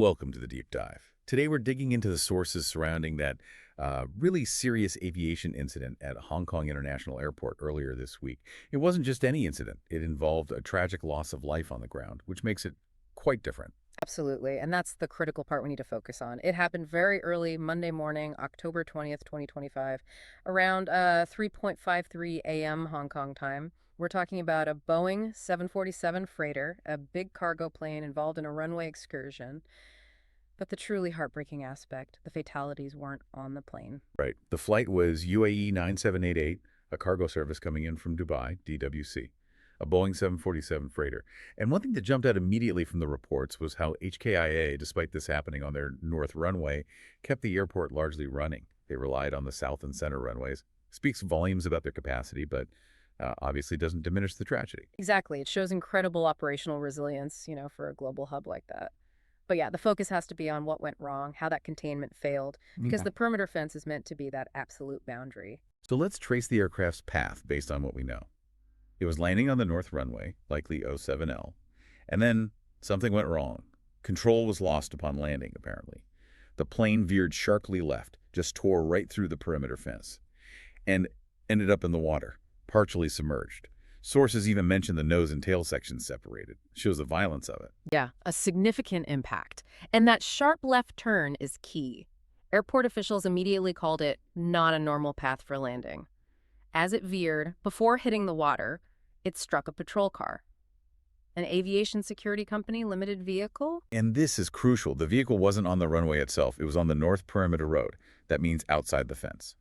Welcome to the deep dive. Today we're digging into the sources surrounding that really serious aviation incident at Hong Kong International Airport earlier this week. It wasn't just any incident. It involved a tragic loss of life on the ground, which makes it quite different. Absolutely. And that's the critical part we need to focus on. It happened very early Monday morning, October 20th, 2025, around 3:53 a.m. Hong Kong time. We're talking about a Boeing 747 freighter, a big cargo plane involved in a runway excursion. But the truly heartbreaking aspect, the fatalities weren't on the plane. Right. The flight was UAE 9788, a cargo service coming in from Dubai, DWC, a Boeing 747 freighter. And one thing that jumped out immediately from the reports was how HKIA, despite this happening on their North Runway, kept the airport largely running. They relied on the south and center runways. Speaks volumes about their capacity, but obviously doesn't diminish the tragedy. Exactly. It shows incredible operational resilience, for a global hub like that. But yeah, the focus has to be on what went wrong, how that containment failed, because Okay. the perimeter fence is meant to be that absolute boundary. So let's trace the aircraft's path based on what we know. It was landing on the North Runway, likely 07L, and then something went wrong. Control was lost upon landing, apparently. The plane veered sharply left, just tore right through the perimeter fence, and ended up in the water, partially submerged. Sources even mention the nose and tail sections separated. Shows the violence of it. Yeah, a significant impact. And that sharp left turn is key. Airport officials immediately called it not a normal path for landing. As it veered, before hitting the water, it struck a patrol car. An aviation security company limited vehicle? And this is crucial. The vehicle wasn't on the runway itself. It was on the North Perimeter Road. That means outside the fence.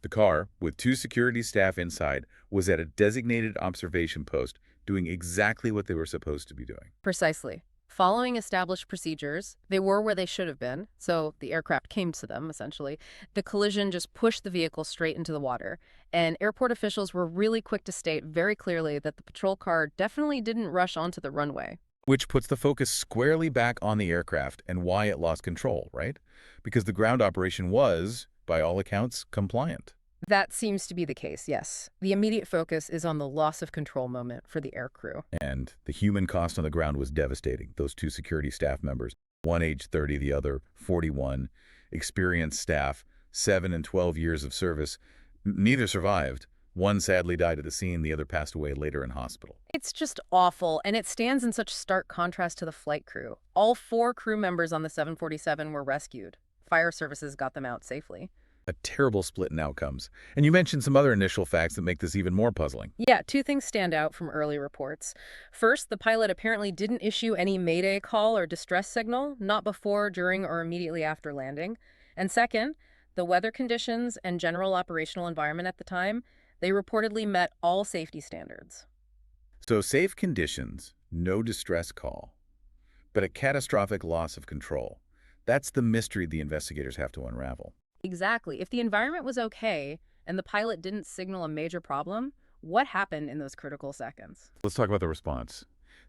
The car, with two security staff inside, was at a designated observation post doing exactly what they were supposed to be doing. Precisely. Following established procedures, they were where they should have been, so the aircraft came to them, essentially. The collision just pushed the vehicle straight into the water, and airport officials were really quick to state very clearly that the patrol car definitely didn't rush onto the runway. Which puts the focus squarely back on the aircraft and why it lost control, right? Because the ground operation was, by all accounts, compliant. That seems to be the case, yes. The immediate focus is on the loss of control moment for the aircrew. And the human cost on the ground was devastating. Those two security staff members, one age 30, the other 41, experienced staff, 7 and 12 years of service. Neither survived. One sadly died at the scene, the other passed away later in hospital. It's just awful, and it stands in such stark contrast to the flight crew. All 4 crew members on the 747 were rescued. Fire services got them out safely. A terrible split in outcomes. And you mentioned some other initial facts that make this even more puzzling. Yeah, 2 things stand out from early reports. First, the pilot apparently didn't issue any mayday call or distress signal, not before, during, or immediately after landing. And second, the weather conditions and general operational environment at the time, they reportedly met all safety standards. So safe conditions, no distress call, but a catastrophic loss of control. That's the mystery the investigators have to unravel. Exactly. If the environment was okay and the pilot didn't signal a major problem, what happened in those critical seconds? Let's talk about the response.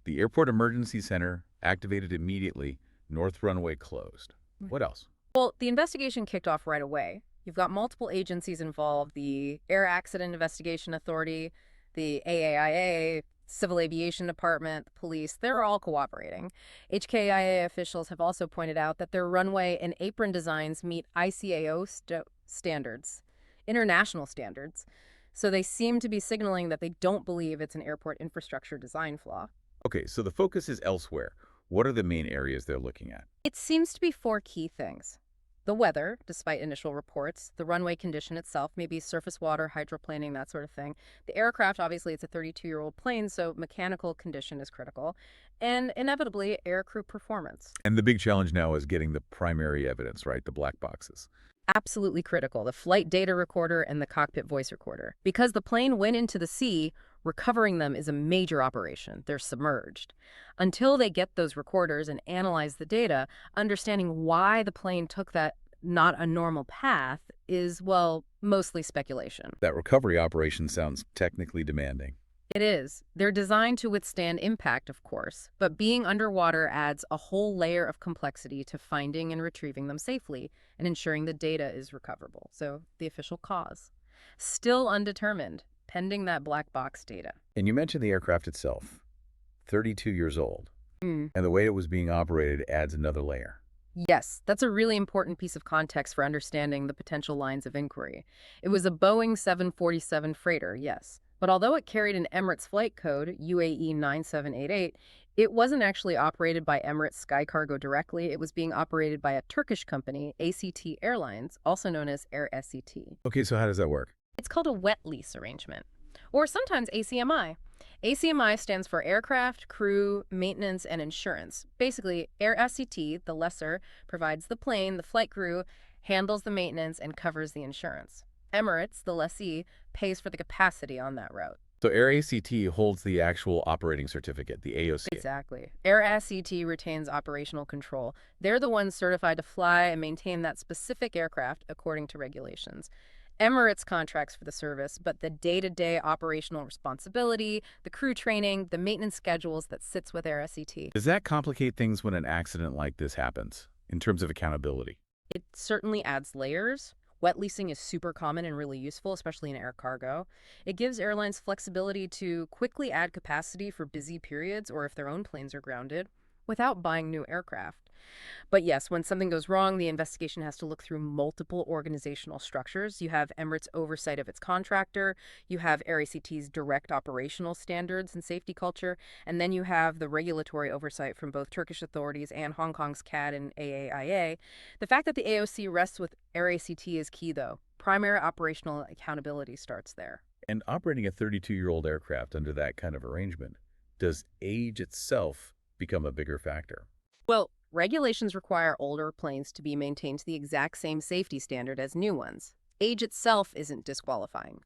The Airport Emergency Center activated immediately. North Runway closed. What else? Well, the investigation kicked off right away. You've got multiple agencies involved: the Air Accident Investigation Authority, the AAIA, Civil Aviation Department, the police. They're all cooperating. HKIA officials have also pointed out that their runway and apron designs meet ICAO standards, international standards. So they seem to be signaling that they don't believe it's an airport infrastructure design flaw. Okay, so the focus is elsewhere. What are the main areas they're looking at? It seems to be 4 key things. The weather, despite initial reports, the runway condition itself, maybe surface water, hydroplaning, that sort of thing. The aircraft, obviously, it's a 32-year-old plane, so mechanical condition is critical. And inevitably, aircrew performance. And the big challenge now is getting the primary evidence, right? The black boxes. Absolutely critical, the flight data recorder and the cockpit voice recorder. Because the plane went into the sea, recovering them is a major operation. They're submerged. Until they get those recorders and analyze the data, understanding why the plane took that not a normal path is, well, mostly speculation. That recovery operation sounds technically demanding. It is. They're designed to withstand impact, of course, but being underwater adds a whole layer of complexity to finding and retrieving them safely and ensuring the data is recoverable. So the official cause. Still undetermined, pending that black box data. And you mentioned the aircraft itself, 32 years old. Mm. And the way it was being operated adds another layer. Yes, that's a really important piece of context for understanding the potential lines of inquiry. It was a Boeing 747 freighter, yes. But although it carried an Emirates flight code, UAE 9788, it wasn't actually operated by Emirates Sky Cargo directly. It was being operated by a Turkish company, ACT Airlines, also known as Air SCT. Okay, so how does that work? It's called a wet lease arrangement, or sometimes ACMI. ACMI stands for Aircraft, Crew, Maintenance, and Insurance. Basically, Air SCT, the lessor, provides the plane, the flight crew, handles the maintenance, and covers the insurance. Emirates, the lessee, pays for the capacity on that route. So Air ACT holds the actual operating certificate, the AOC. Exactly. Air SCT retains operational control. They're the ones certified to fly and maintain that specific aircraft according to regulations. Emirates contracts for the service, but the day-to-day operational responsibility, the crew training, the maintenance schedules that sits with Air SCT. Does that complicate things when an accident like this happens, in terms of accountability? It certainly adds layers. Wet leasing is super common and really useful, especially in air cargo. It gives airlines flexibility to quickly add capacity for busy periods or if their own planes are grounded without buying new aircraft. But yes, when something goes wrong, the investigation has to look through multiple organizational structures. You have Emirates' oversight of its contractor, you have AirACT's direct operational standards and safety culture, and then you have the regulatory oversight from both Turkish authorities and Hong Kong's CAD and AAIA. The fact that the AOC rests with AirACT is key, though. Primary operational accountability starts there. And operating a 32-year-old aircraft under that kind of arrangement, does age itself become a bigger factor? Well, regulations require older planes to be maintained to the exact same safety standard as new ones. Age itself isn't disqualifying.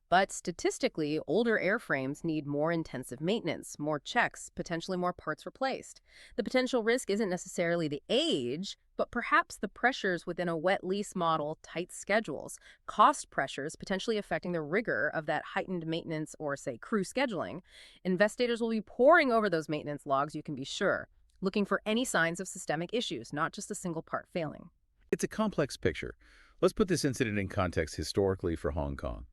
But statistically, older airframes need more intensive maintenance, more checks, potentially more parts replaced. The potential risk isn't necessarily the age, but perhaps the pressures within a wet lease model, tight schedules, cost pressures potentially affecting the rigor of that heightened maintenance or, say, crew scheduling. Investigators will be poring over those maintenance logs, you can be sure, looking for any signs of systemic issues, not just a single part failing. It's a complex picture. Let's put this incident in context historically for Hong Kong.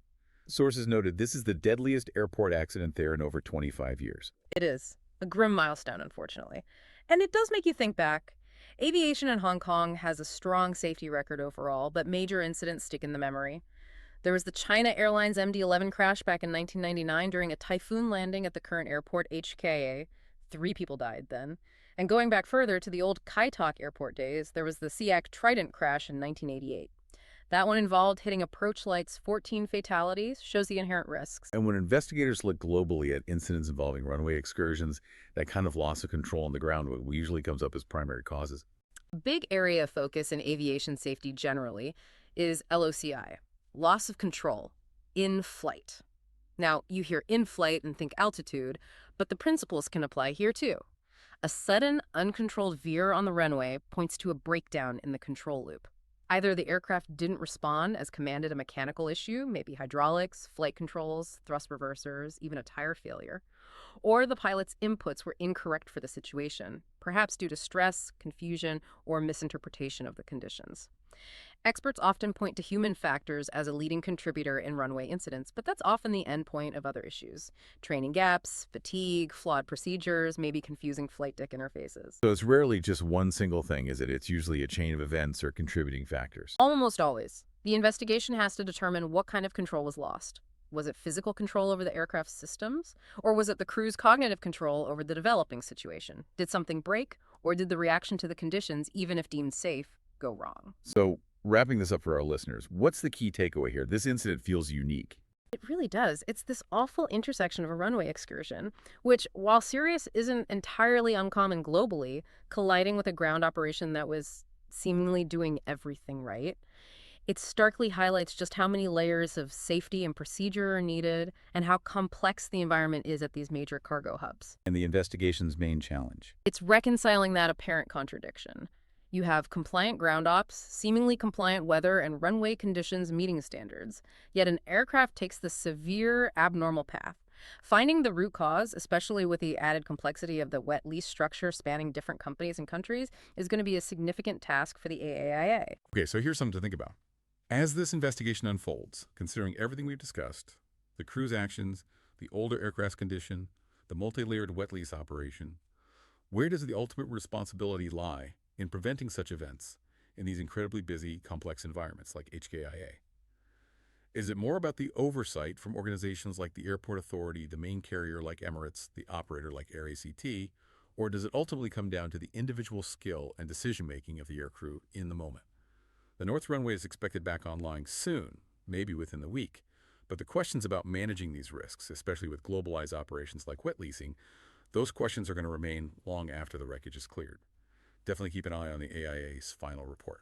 Sources noted this is the deadliest airport accident there in over 25 years. It is a grim milestone, unfortunately. And it does make you think back. Aviation in Hong Kong has a strong safety record overall, but major incidents stick in the memory. There was the China Airlines MD-11 crash back in 1999 during a typhoon landing at the current airport HKA. 3 people died then. And going back further to the old Kai Tak airport days, there was the SEAC Trident crash in 1988. That one involved hitting approach lights, 14 fatalities, shows the inherent risks. And when investigators look globally at incidents involving runway excursions, that kind of loss of control on the ground usually comes up as primary causes. A big area of focus in aviation safety generally is LOCI, loss of control, in flight. Now, you hear in flight and think altitude, but the principles can apply here too. A sudden, uncontrolled veer on the runway points to a breakdown in the control loop. Either the aircraft didn't respond as commanded a mechanical issue, maybe hydraulics, flight controls, thrust reversers, even a tire failure, or the pilot's inputs were incorrect for the situation, perhaps due to stress, confusion, or misinterpretation of the conditions. Experts often point to human factors as a leading contributor in runway incidents, but that's often the endpoint of other issues. Training gaps, fatigue, flawed procedures, maybe confusing flight deck interfaces. So it's rarely just one single thing, is it? It's usually a chain of events or contributing factors. Almost always. The investigation has to determine what kind of control was lost. Was it physical control over the aircraft's systems? Or was it the crew's cognitive control over the developing situation? Did something break? Or did the reaction to the conditions, even if deemed safe, go wrong? So wrapping this up for our listeners, what's the key takeaway here? This incident feels unique. It really does. It's this awful intersection of a runway excursion, which, while serious, isn't entirely uncommon globally, colliding with a ground operation that was seemingly doing everything right. It starkly highlights just how many layers of safety and procedure are needed and how complex the environment is at these major cargo hubs. And the investigation's main challenge. It's reconciling that apparent contradiction. You have compliant ground ops, seemingly compliant weather and runway conditions meeting standards, yet an aircraft takes the severe abnormal path. Finding the root cause, especially with the added complexity of the wet lease structure spanning different companies and countries, is going to be a significant task for the AAIA. Okay, so here's something to think about. As this investigation unfolds, considering everything we've discussed, the crew's actions, the older aircraft's condition, the multi-layered wet lease operation, where does the ultimate responsibility lie? in preventing such events in these incredibly busy, complex environments like HKIA? Is it more about the oversight from organizations like the Airport Authority, the main carrier like Emirates, the operator like AirACT, or does it ultimately come down to the individual skill and decision-making of the aircrew in the moment? The North Runway is expected back online soon, maybe within the week, but the questions about managing these risks, especially with globalized operations like wet leasing, those questions are going to remain long after the wreckage is cleared. Definitely keep an eye on the AIA's final report.